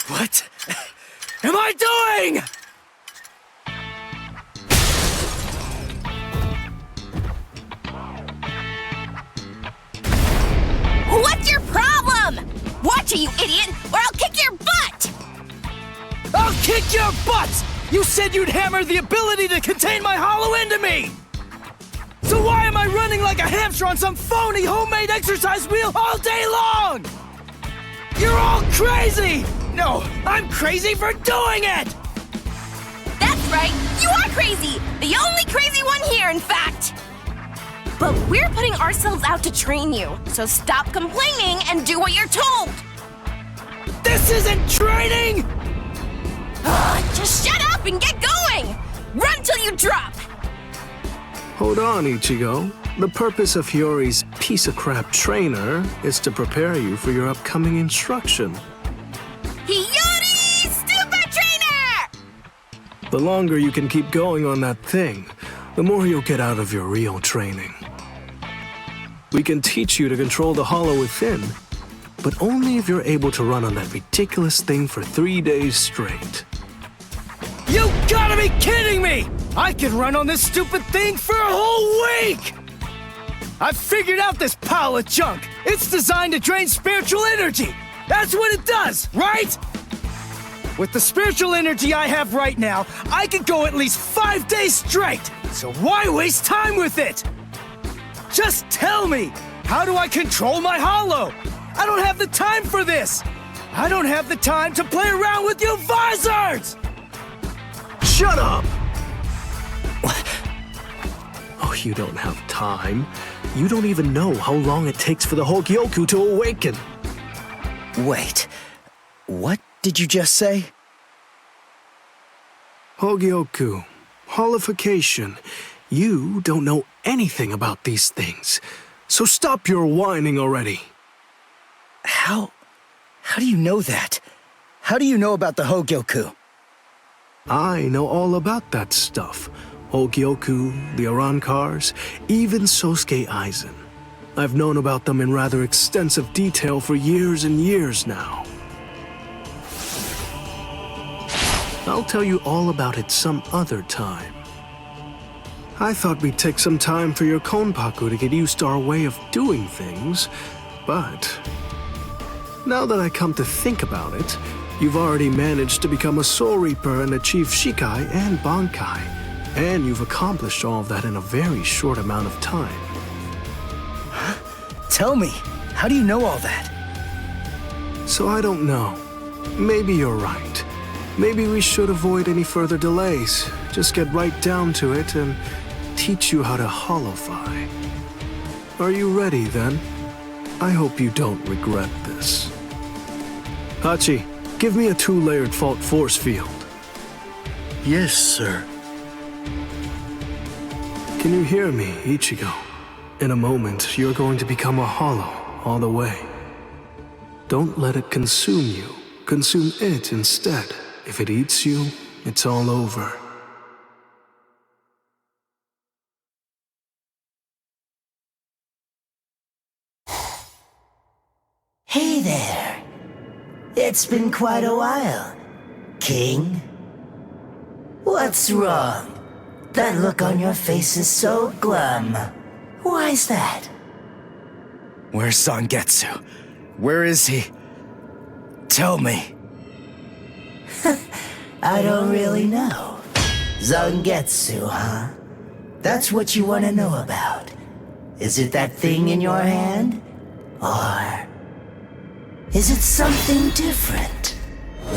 What am I doing? What's your problem? Watch it, you idiot, or I'll kick your butt! I'll kick your butts! You said you'd hammer the ability to contain my hollow into me! So why am I running like a hamster on some phony homemade exercise wheel all day long? You're all crazy! No, I'm crazy for doing it! That's right, you are crazy! The only crazy one here, in fact! But we're putting ourselves out to train you, so stop complaining and do what you're told! This isn't training! Just shut up and get going! Run till you drop! Hold on, Ichigo. The purpose of Hiyori's piece-of-crap trainer is to prepare you for your upcoming instruction. Hiyori, Super Trainer! The longer you can keep going on that thing, the more you'll get out of your real training. We can teach you to control the hollow within, but only if you're able to run on that ridiculous thing for 3 days straight. You gotta be kidding me! I can run on this stupid thing for a whole week! I've figured out this pile of junk! It's designed to drain spiritual energy! That's what it does, right? With the spiritual energy I have right now, I could go at least 5 days straight! So why waste time with it? Just tell me! How do I control my hollow? I don't have the time for this! I don't have the time to play around with you visors! Shut up! Oh, you don't have time. You don't even know how long it takes for the Hogyoku to awaken. Wait, what did you just say? Hogyoku, holification. You don't know anything about these things. So stop your whining already. How do you know that? How do you know about the Hogyoku? I know all about that stuff. Hogyoku, the Arankars, even Sosuke Aizen. I've known about them in rather extensive detail for years and years now. I'll tell you all about it some other time. I thought we'd take some time for your Konpaku to get used to our way of doing things, but now that I come to think about it, you've already managed to become a Soul Reaper and achieve Shikai and Bankai, and you've accomplished all of that in a very short amount of time. Tell me, how do you know all that? So I don't know. Maybe you're right. Maybe we should avoid any further delays. Just get right down to it and teach you how to holofy. Are you ready then? I hope you don't regret this. Hachi, give me a 2-layered fault force field. Yes, sir. Can you hear me, Ichigo? In a moment, you're going to become a hollow all the way. Don't let it consume you. Consume it instead. If it eats you, it's all over. Hey there. It's been quite a while, King. What's wrong? That look on your face is so glum. Why's that? Where's Zangetsu? Where is he? Tell me. I don't really know. Zangetsu, huh? That's what you want to know about. Is it that thing in your hand? Or is it something different?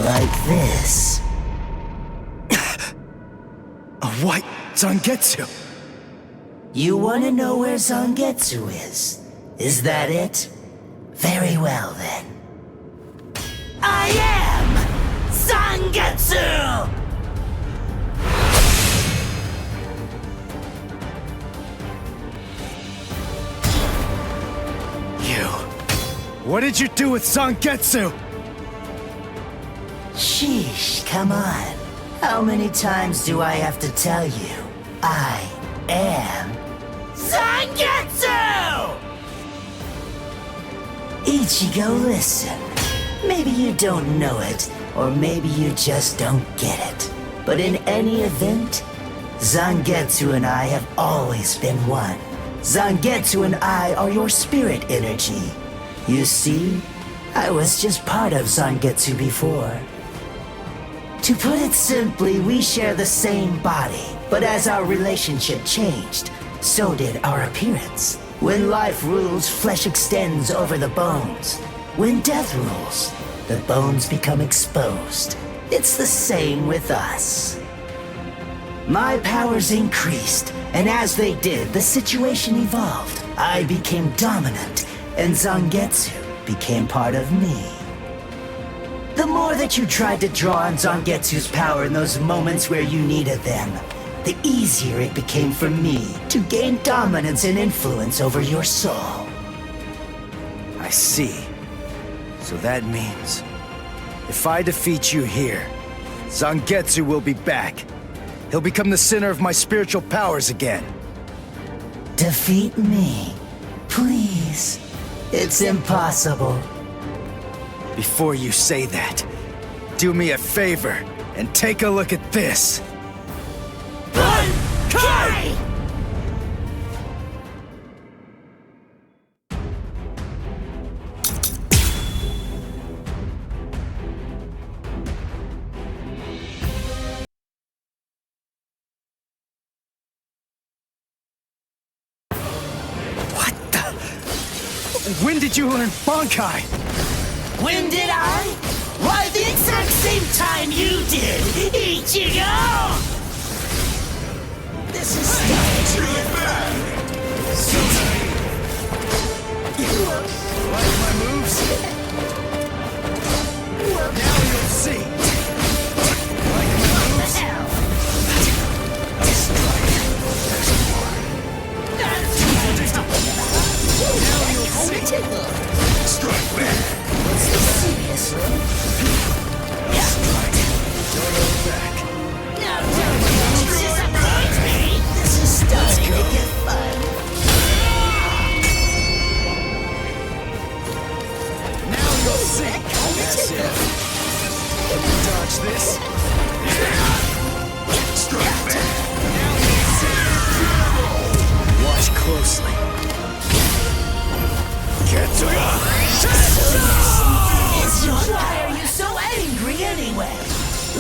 Like this? A white Zangetsu. You want to know where Zangetsu is? Is that it? Very well then. I am Zangetsu! You. What did you do with Zangetsu? Sheesh, come on. How many times do I have to tell you? I am Zangetsu! Ichigo, listen. Maybe you don't know it, or maybe you just don't get it. But in any event, Zangetsu and I have always been one. Zangetsu and I are your spirit energy. You see, I was just part of Zangetsu before. To put it simply, we share the same body, but as our relationship changed, so did our appearance. When life rules, flesh extends over the bones. When death rules, the bones become exposed. It's the same with us. My powers increased, and as they did, the situation evolved. I became dominant, and Zangetsu became part of me. The more that you tried to draw on Zangetsu's power in those moments where you needed them, the easier it became for me to gain dominance and influence over your soul. I see. So that means, if I defeat you here, Zangetsu will be back. He'll become the center of my spiritual powers again. Defeat me, please. It's impossible. Before you say that, do me a favor and take a look at this. Bankai! What the? When did you learn Bankai? When did I? Why, the exact same time you did, Ichigo! This is Like my moves? Now you'll see. Like my moves? Now you'll see. Strike back. Seriously? Don't hold back. Now don't disappoint me! This is starting to get fun. Now you'll see. That's it. Can you dodge this? Strike back. Now you'll see. Watch closely. Why are you so angry anyway?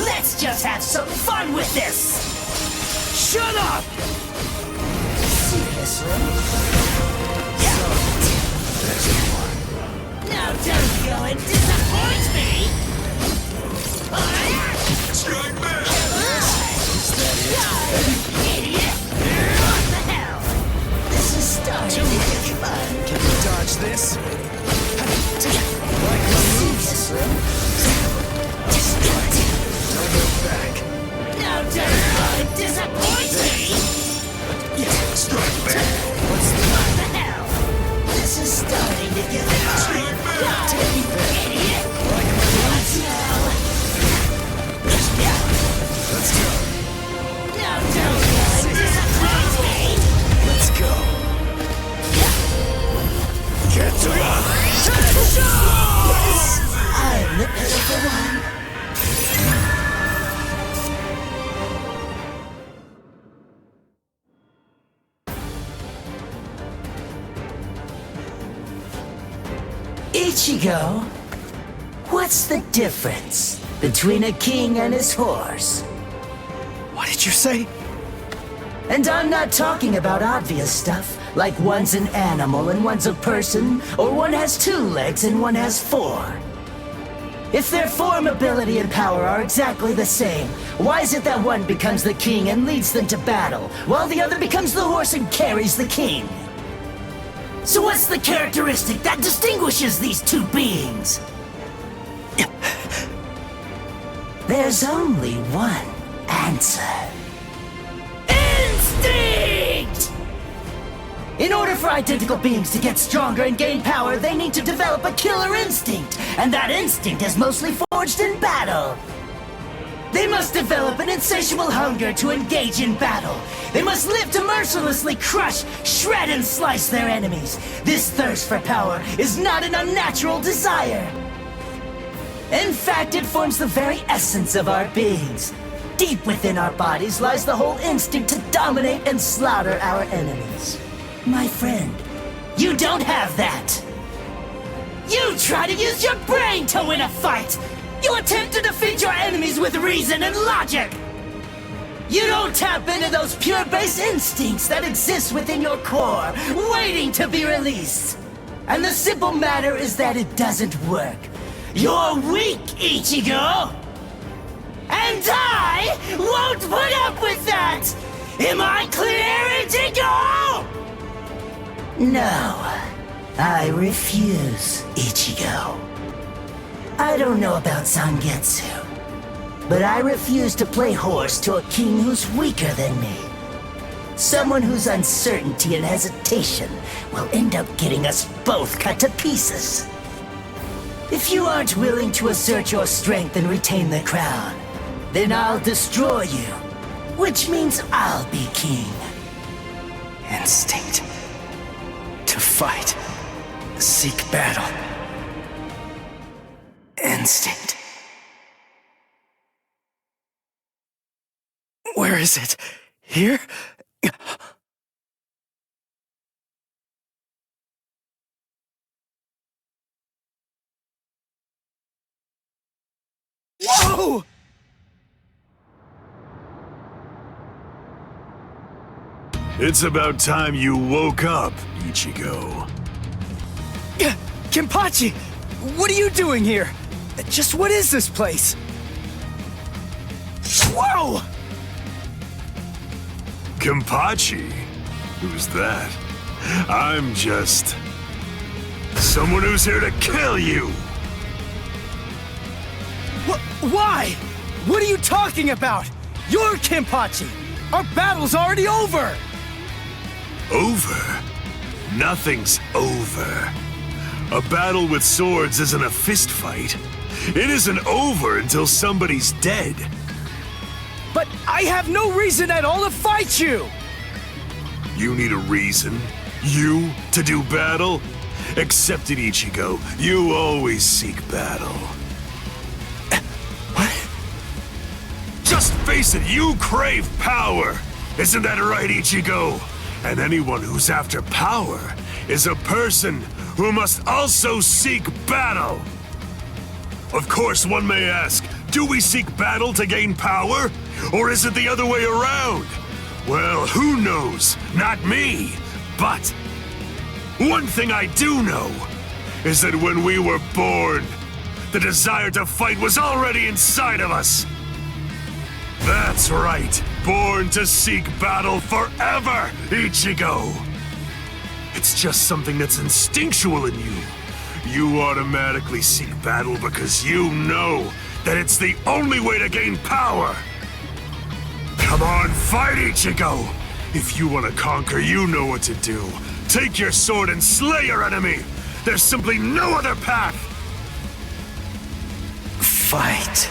Let's just have some fun with this! Shut up! Seriously? Now don't go and disappoint me! Strike back! Idiot! What the hell? This is starting to get fun. Can you dodge this? Like my moves? Don't look back. Now don't go and disappoint me! Strike back! What the hell? This is starting to get fun. Idiot! Like my moves? Let's go. Now don't go and disappoint me! Let's go. Get to I'm the pitiful one. Ichigo, what's the difference between a king and his horse? What did you say? And I'm not talking about obvious stuff, like one's an animal and one's a person, or one has 2 legs and one has 4. If their form, ability, and power are exactly the same, why is it that one becomes the king and leads them to battle, while the other becomes the horse and carries the king? So what's the characteristic that distinguishes these 2 beings? There's only one answer. Instinct! In order for identical beings to get stronger and gain power, they need to develop a killer instinct, and that instinct is mostly forged in battle. They must develop an insatiable hunger to engage in battle. They must live to mercilessly crush, shred, and slice their enemies. This thirst for power is not an unnatural desire. In fact, it forms the very essence of our beings. Deep within our bodies lies the whole instinct to dominate and slaughter our enemies. My friend, you don't have that. You try to use your brain to win a fight. You attempt to defeat your enemies with reason and logic. You don't tap into those pure base instincts that exist within your core, waiting to be released. And the simple matter is that it doesn't work. You're weak, Ichigo! And I won't put up with that! Am I clear, Ichigo? No, I refuse, Ichigo. I don't know about Zangetsu, but I refuse to play horse to a king who's weaker than me. Someone whose uncertainty and hesitation will end up getting us both cut to pieces. If you aren't willing to assert your strength and retain the crown, then I'll destroy you, which means I'll be king. Instinct. To fight. Seek battle. Instinct. Where is it? Here? Whoa! It's about time you woke up, Ichigo. Kenpachi! What are you doing here? Just what is this place? Whoa! Kenpachi? Who's that? I'm just... someone who's here to kill you! Why? What are you talking about? You're Kenpachi! Our battle's already over! Over? Nothing's over. A battle with swords isn't a fist fight. It isn't over until somebody's dead. But I have no reason at all to fight you! You need a reason? You to do battle? Accept it, Ichigo. You always seek battle. What? Just face it, you crave power! Isn't that right, Ichigo? And anyone who's after power is a person who must also seek battle. Of course, one may ask, do we seek battle to gain power? Or is it the other way around? Well, who knows? Not me. But one thing I do know is that when we were born, the desire to fight was already inside of us. That's right. Born to seek battle forever, Ichigo! It's just something that's instinctual in you. You automatically seek battle because you know that it's the only way to gain power. Come on, fight, Ichigo! If you want to conquer, you know what to do. Take your sword and slay your enemy! There's simply no other path! Fight.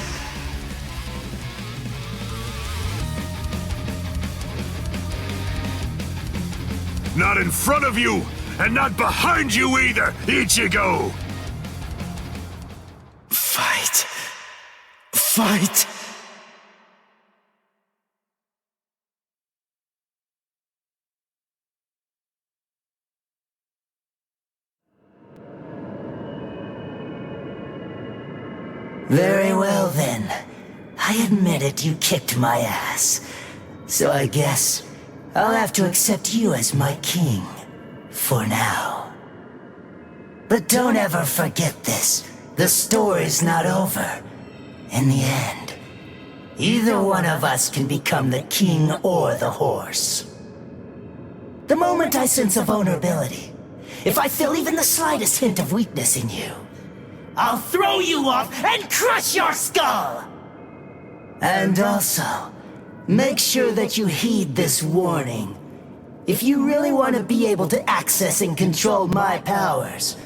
Not in front of you, and not behind you either, Ichigo! Fight. Fight. Very well then. I admit it, you kicked my ass. So I guess I'll have to accept you as my king. For now. But don't ever forget this. The story's not over. In the end, either one of us can become the king or the horse. The moment I sense a vulnerability, if I feel even the slightest hint of weakness in you, I'll throw you off and crush your skull! And also, make sure that you heed this warning. If you really want to be able to access and control my powers,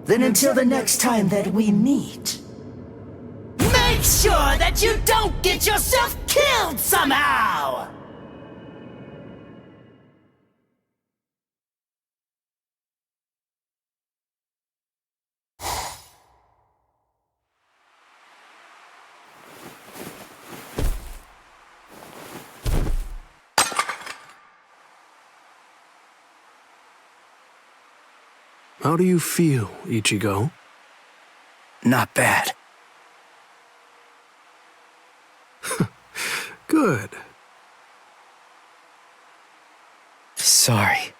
then until the next time that we meet, make sure that you don't get yourself killed somehow! How do you feel, Ichigo? Not bad. Good. Sorry.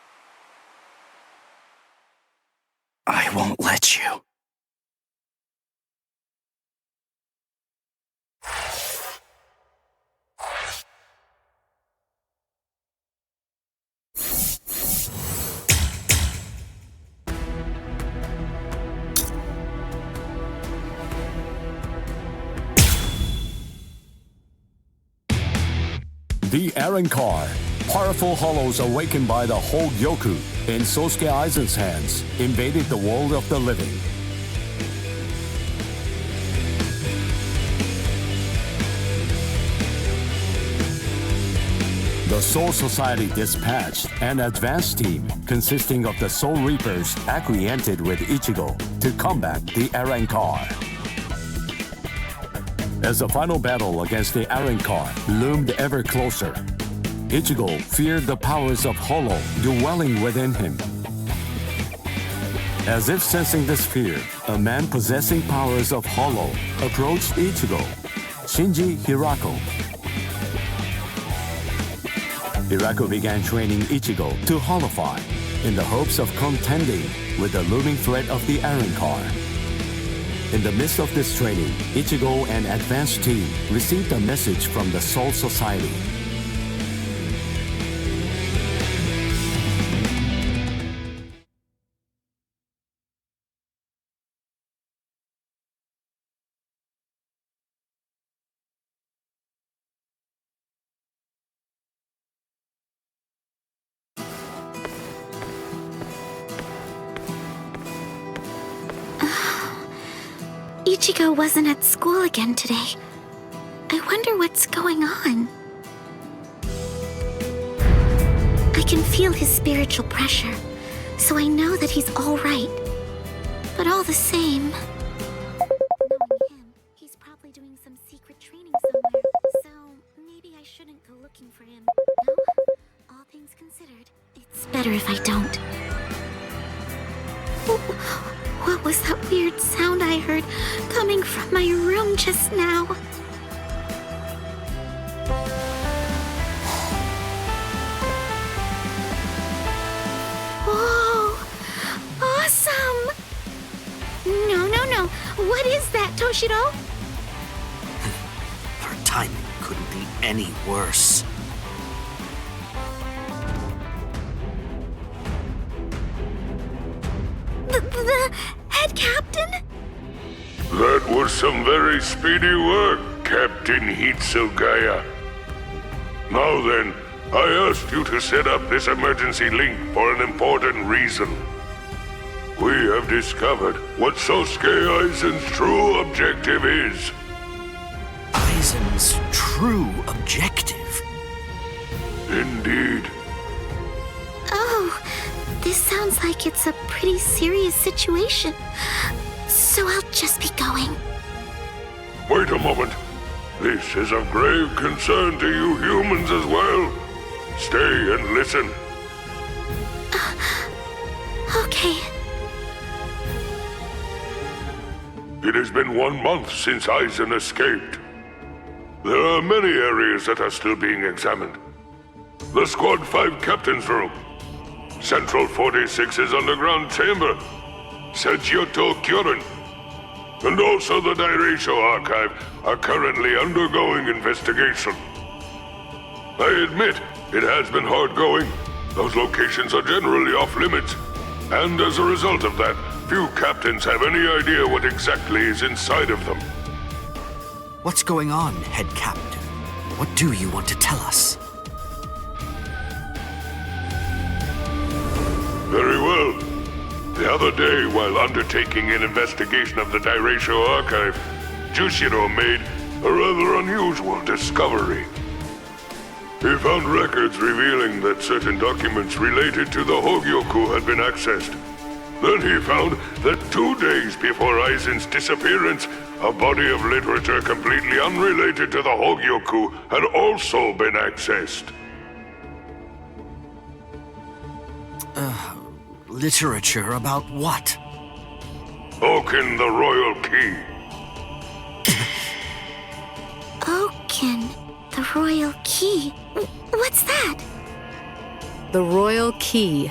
I won't let you. The Aaron Car. Powerful hollows awakened by the Hogyoku in Sosuke Aizen's hands invaded the world of the living. The Soul Society dispatched an advance team consisting of the Soul Reapers acquainted with Ichigo to combat the Aaron Car. As the final battle against the Aaron Car loomed ever closer, Ichigo feared the powers of Hollow dwelling within him. As if sensing this fear, a man possessing powers of Hollow approached Ichigo, Shinji Hirako. Hirako began training Ichigo to Hollowify in the hopes of contending with the looming threat of the Aaron Car. In the midst of this training, Ichigo and advanced team received a message from the Soul Society. Ichigo wasn't at school again today. I wonder what's going on. I can feel his spiritual pressure, so I know that he's all right. But all the same... Knowing him, he's probably doing some secret training somewhere, so maybe I shouldn't go looking for him. No? All things considered, it's better if I don't. What was that weird sound I heard coming from my room just now? Whoa! Awesome! No. What is that, Toshiro? Our timing couldn't be any worse. The head captain? That was some very speedy work, Captain Hitsugaya. Now then, I asked you to set up this emergency link for an important reason. We have discovered what Sosuke Aizen's true objective is. Aizen's true objective? Indeed. Oh, this sounds like it's a pretty serious situation. So I'll just be going. Wait a moment. This is of grave concern to you humans as well. Stay and listen. Okay. It has been 1 month since Aizen escaped. There are many areas that are still being examined. The Squad 5 Captain's Room, Central 46's underground chamber, Sechioto Kyorin, and also the Dairaisho Archive are currently undergoing investigation. I admit, it has been hard going. Those locations are generally off limits, and as a result of that, few captains have any idea what exactly is inside of them. What's going on, Head Captain? What do you want to tell us? Very well. The other day, while undertaking an investigation of the Dairaisho Archive, Jushiro made a rather unusual discovery. He found records revealing that certain documents related to the Hogyoku had been accessed. Then he found that 2 days before Aizen's disappearance, a body of literature completely unrelated to the Hogyoku had also been accessed. Literature about what? Oaken the Royal Key. Oaken, the Royal Key. What's that? The Royal Key.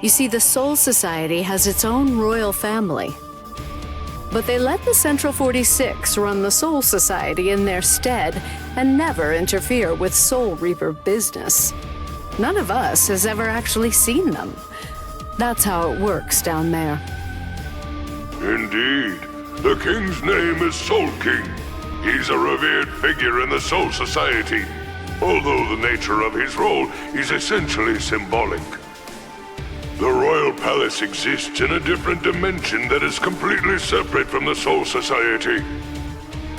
You see, the Soul Society has its own royal family. But they let the Central 46 run the Soul Society in their stead and never interfere with Soul Reaper business. None of us has ever actually seen them. That's how it works down there. Indeed. The king's name is Soul King. He's a revered figure in the Soul Society, although the nature of his role is essentially symbolic. The Royal Palace exists in a different dimension that is completely separate from the Soul Society.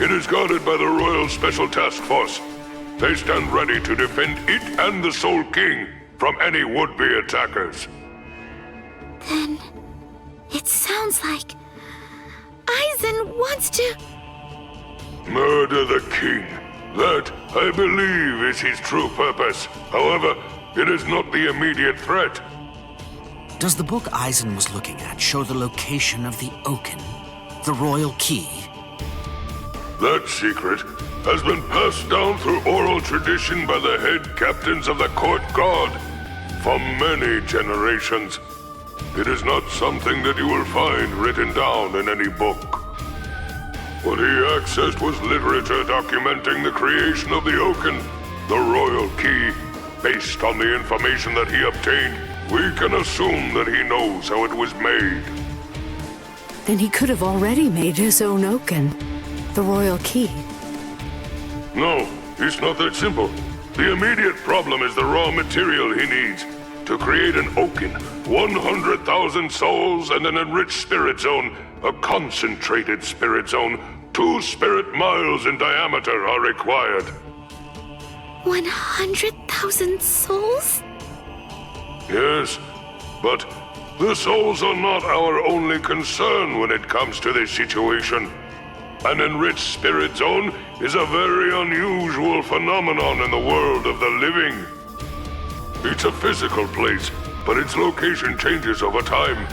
It is guarded by the Royal Special Task Force. They stand ready to defend it and the Soul King from any would-be attackers. Then, it sounds like Aizen wants to... Murder the king. That, I believe, is his true purpose. However, it is not the immediate threat. Does the book Aizen was looking at show the location of the Oaken, the Royal Key? That secret has been passed down through oral tradition by the head captains of the court guard for many generations. It is not something that you will find written down in any book. What he accessed was literature documenting the creation of the Oaken, the Royal Key. Based on the information that he obtained, we can assume that he knows how it was made. Then he could have already made his own Oaken, the Royal Key. No, it's not that simple. The immediate problem is the raw material he needs. To create an Oaken, 100,000 souls and an enriched spirit zone, a concentrated spirit zone, 2 spirit miles in diameter are required. 100,000 souls? Yes, but the souls are not our only concern when it comes to this situation. An enriched spirit zone is a very unusual phenomenon in the world of the living. It's a physical place, but its location changes over time.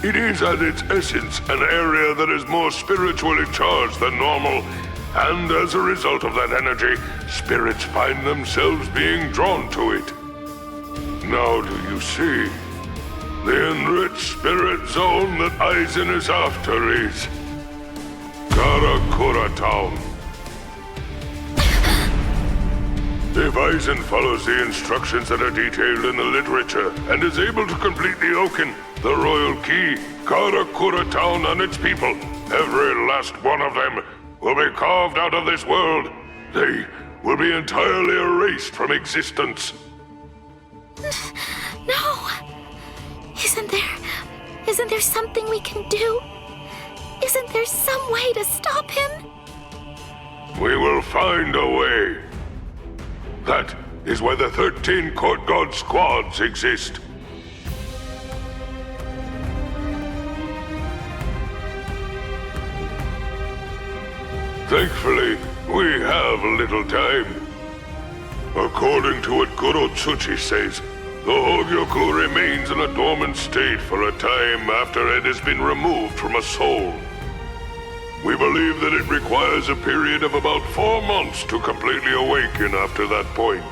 It is at its essence an area that is more spiritually charged than normal, and as a result of that energy, spirits find themselves being drawn to it. Now do you see? The enriched spirit zone that Aizen is after is Karakura Town. If Aizen follows the instructions that are detailed in the literature and is able to complete the Oaken, the Royal Key, Karakura Town and its people, every last one of them, will be carved out of this world. They will be entirely erased from existence. No! Isn't there something we can do? Isn't there some way to stop him? We will find a way. That is why the 13 Court Guard squads exist. Thankfully, we have little time. According to what Kurosaki says, the Hogyoku remains in a dormant state for a time after it has been removed from a soul. We believe that it requires a period of about 4 months to completely awaken after that point.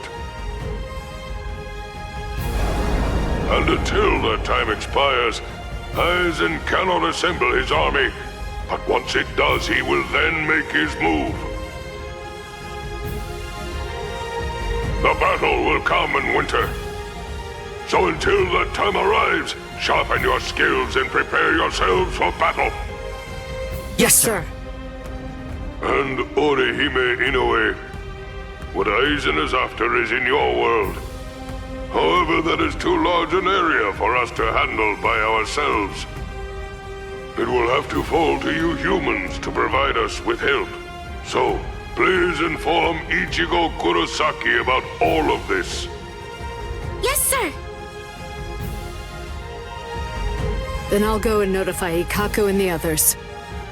And until that time expires, Aizen cannot assemble his army, but once it does, he will then make his move. The battle will come in winter. So until that time arrives, sharpen your skills and prepare yourselves for battle. Yes, sir. And Orihime Inoue, what Aizen is after is in your world. However, that is too large an area for us to handle by ourselves. It will have to fall to you humans to provide us with help. So, please inform Ichigo Kurosaki about all of this. Yes, sir! Then I'll go and notify Ikako and the others.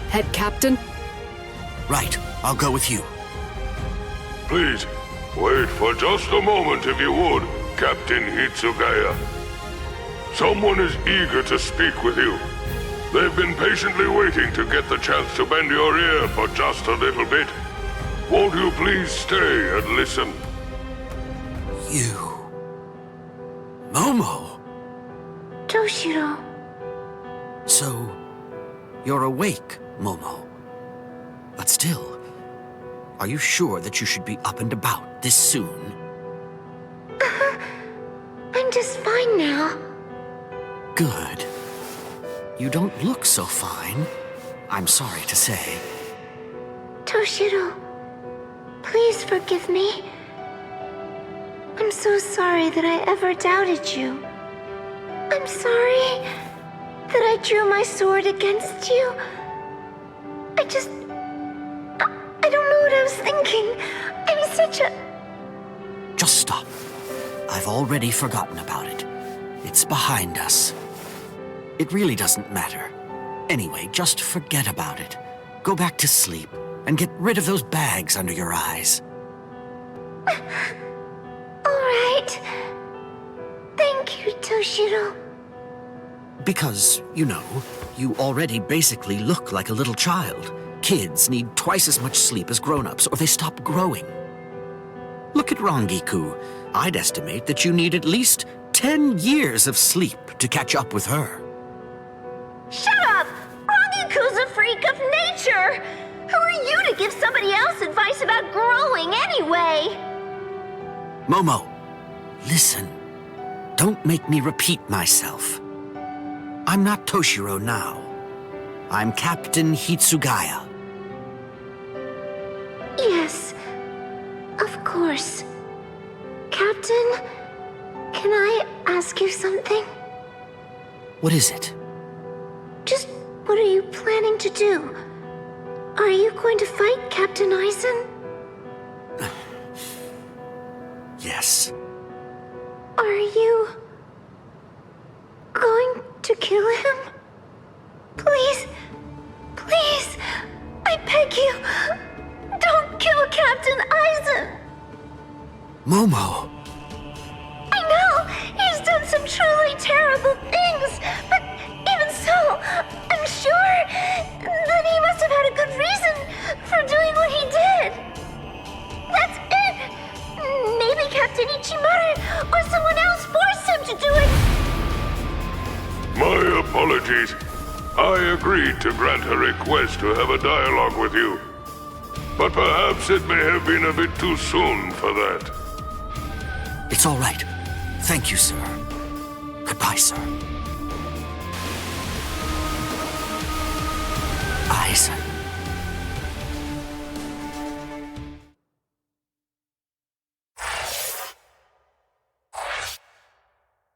Head Captain? Right, I'll go with you. Please, wait for just a moment if you would, Captain Hitsugaya. Someone is eager to speak with you. They've been patiently waiting to get the chance to bend your ear for just a little bit. Won't you please stay and listen? You... Momo! Toshiro. So, you're awake, Momo. But still, are you sure that you should be up and about this soon? I'm just fine now. Good. You don't look so fine, I'm sorry to say. Toshiro, please forgive me. I'm so sorry that I ever doubted you. I'm sorry that I drew my sword against you. I don't know what I was thinking. I'm such a... Just stop. I've already forgotten about it. It's behind us. It really doesn't matter. Anyway, just forget about it. Go back to sleep and get rid of those bags under your eyes. All right. Thank you, Toshiro. Because, you know, you already basically look like a little child. Kids need twice as much sleep as grown-ups, or they stop growing. Look at Rangiku. I'd estimate that you need at least 10 years of sleep to catch up with her. Shut up! Rangiku's a freak of nature! Who are you to give somebody else advice about growing anyway? Momo, listen. Don't make me repeat myself. I'm not Toshiro now. I'm Captain Hitsugaya. Yes, of course. Captain, can I ask you something? What is it? Just what are you planning to do? Are you going to fight Captain Eisen? Yes. Are you going to kill him? Please, please, I beg you, don't kill Captain Eisen! Momo! I know, he's done some truly terrible things, but even so, I'm sure that he must have had a good reason for doing what he did. That's it! Maybe Captain Ichimaru or someone else forced him to do it! My apologies. I agreed to grant her request to have a dialogue with you. But perhaps it may have been a bit too soon for that. It's all right. Thank you, sir. Goodbye, sir. Eisen.